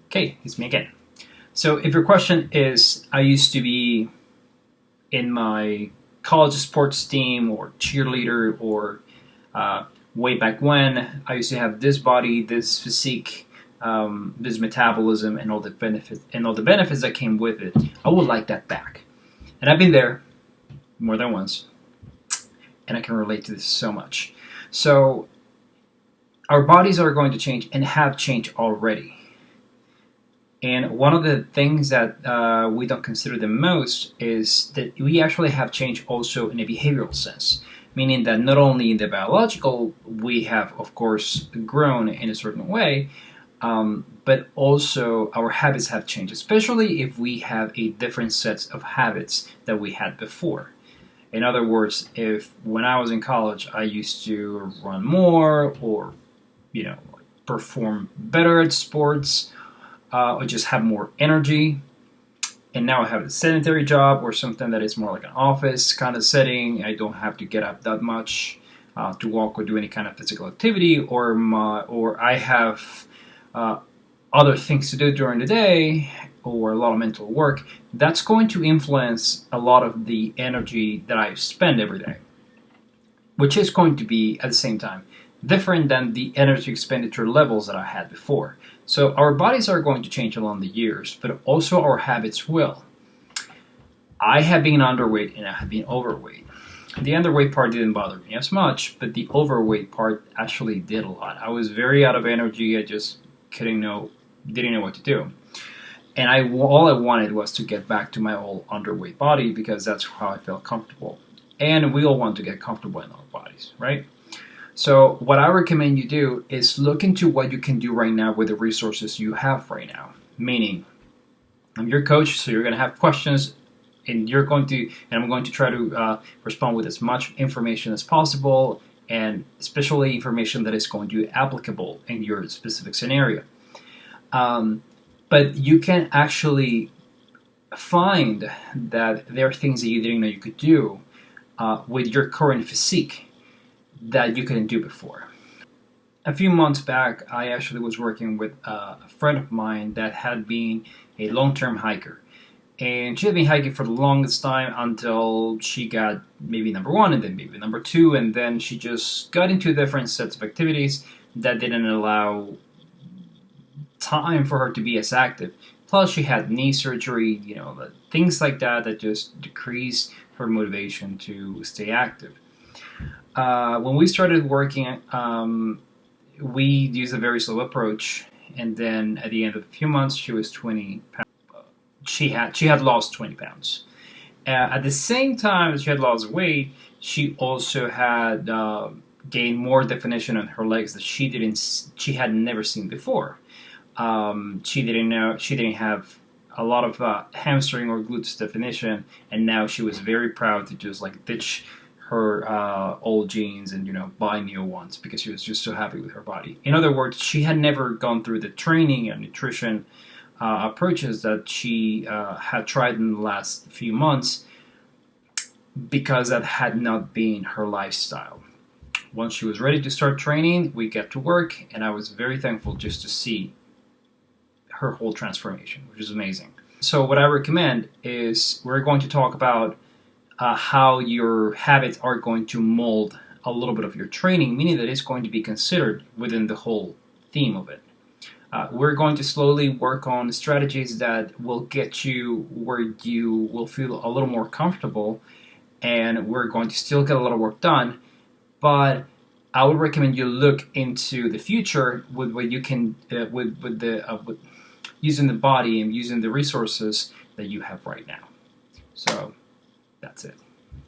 Okay, it's me again. So if your question is, I used to be in my college sports team or cheerleader or way back when, I used to have this body, this physique, this metabolism, and all the benefits that came with it. I would like that back, and I've been there more than once, and I can relate to this so much. So our bodies are going to change and have changed already. And one of the things that we don't consider the most is that we actually have changed also in a behavioral sense, meaning that not only in the biological we have, of course, grown in a certain way, but also our habits have changed, especially if we have a different sets of habits that we had before. In other words, if when I was in college I used to run more or, perform better at sports, or just have more energy. And now I have a sedentary job or something that is more like an office kind of setting. I don't have to get up that much to walk or do any kind of physical activity, or I have other things to do during the day, or a lot of mental work. That's going to influence a lot of the energy that I spend every day, which is going to be at the same time different than the energy expenditure levels that I had before. So our bodies are going to change along the years, but also our habits will. I have been underweight and I have been overweight. The underweight part didn't bother me as much, but the overweight part actually did a lot. I was very out of energy. I just didn't know what to do. And all I wanted was to get back to my old underweight body because that's how I felt comfortable. And we all want to get comfortable in our bodies, right? So what I recommend you do is look into what you can do right now with the resources you have right now. Meaning, I'm your coach, so you're going to have questions, and I'm going to try to respond with as much information as possible, and especially information that is going to be applicable in your specific scenario. But you can actually find that there are things that you didn't know you could do with your current physique that you couldn't do before. A few months back, I actually was working with a friend of mine that had been a long-term hiker. And she had been hiking for the longest time until she got maybe number one and then maybe number two, and then she just got into different sets of activities that didn't allow time for her to be as active. Plus, she had knee surgery, things like that just decreased her motivation to stay active. When we started working, we used a very slow approach, and then at the end of a few months, she was 20 pounds. She had lost 20 pounds. At the same time as she had lost weight, she also had gained more definition on her legs that she had never seen before. She didn't have a lot of hamstring or glutes definition, and now she was very proud to just ditch her old jeans and buy new ones because she was just so happy with her body. In other words, she had never gone through the training and nutrition approaches that she had tried in the last few months because that had not been her lifestyle. Once she was ready to start training, we get to work, and I was very thankful just to see her whole transformation, which is amazing. So what I recommend is we're going to talk about how your habits are going to mold a little bit of your training, meaning that it's going to be considered within the whole theme of it. We're going to slowly work on strategies that will get you where you will feel a little more comfortable, and we're going to still get a lot of work done, but I would recommend you look into the future with what you can, with using the body and using the resources that you have right now. So that's it.